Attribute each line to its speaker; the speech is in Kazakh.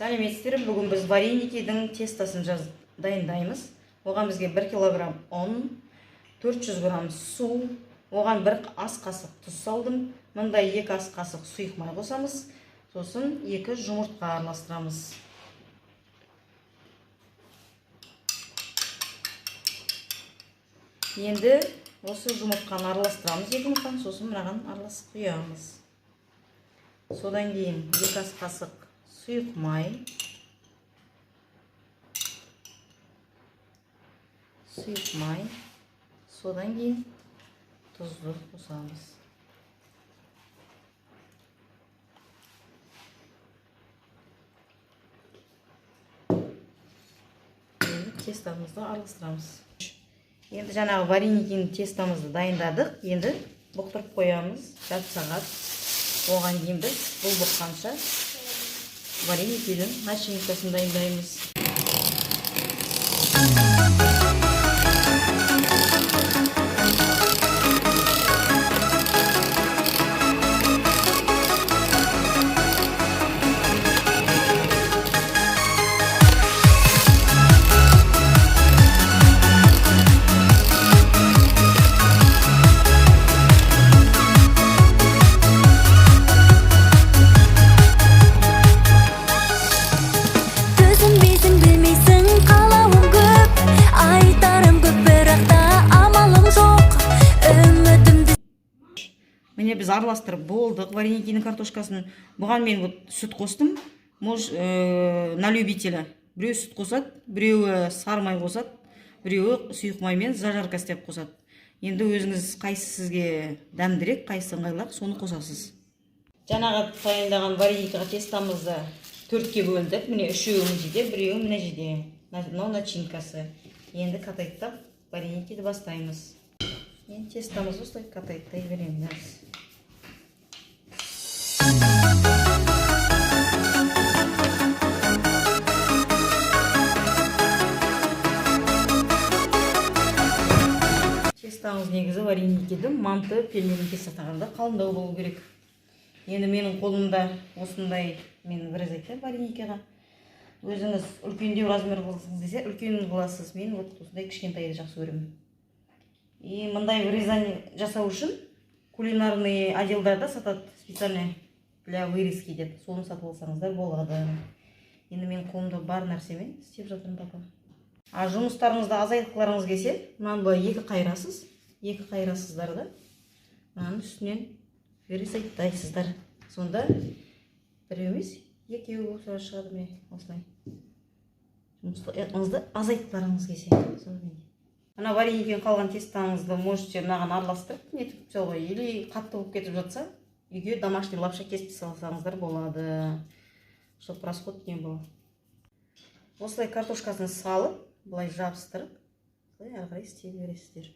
Speaker 1: Сәлеметсіздер, бүгін біз вареникидің тестасын дайындаймыз. Оған бізге 1 килограмм ұн, 400 грамм су, оған 1 ас қасық тұз салдым. Мындай 2 ас қасық сұйық май қосамыз. Сосын 2 жұмыртқа араластырамыз. Енді осы жұмыртқаны араластырамыз 2 жұмыртқаны, сосын мынаған араласып құямыз. Содан кейін 2 ас қасық сұйық май, содан кейін тұзды қосамыз. Енді тестамызды араластырамыз. Енді жаңағы вареникидің тестамызды дайындадық. Енді бұқтырып қоямыз 1 сағат. Оған кейін біз бұл бұққанша вареникидің начинкасын дайындаймыз. Міне біз араластырып болдық вареникидің картошкасын. Бұған мен сүт қостым. На любителя. Біреу сүт қосады, біреуі сары май қосады, біреуі сұйық маймен зажарка істеп қосады. Енді өзіңіз қайсы сізге дәмдірек, қайсы ыңғайлырақ, соны қосасыз. Жаңағы дайындаған вареникиға тестамызды 4-ке бөлдік. Міне 3-еуі мына жерде, 1-еуі мына жерде. Мынау начинкасы. Енді қатайттап вареникиді бастаймыз. Енді тестамызды осылай қатайттай береміз. Тестамыз негізі вареникидің манты пельмені тестатағанда қалыңдау болу керек. Енді менің қолымда осындай мен вырезать вареникиға. Өзіңіз үлкендеу размер қылсыңыз десе, үлкен қыласыз. Мен осындай кішкентайды жақсы көремін. И мындай вырезание жасау үшін кулинарный отделдарда сатады специально для вырезки деп. Соны сатып алсаңыздар болады. Енді мен қолымда бар нәрсемен істеп жатырмын пока. А жұмыстарыңызды азайтқыларыңыз келсе, мынаны былай 2 қайырасыз. 2 қайырасыздар да. Мынаның үстінен вырезайттайсыздар. Сонда бір емес, 2 болса шығады міне осылай. Жұмыстарыңызды азайтқыларыңыз келсе. Ана вареникиден қалған тестаңызды можете мынаған араластырып нетіп салуға, или қатты болып кетіп жатса, үйге домашний лапша кесіп салсаңыздар болады. Чтоб расход не было. Осылай картошкасын салып, былай жабыстырып, ары қарай істей бересіздер.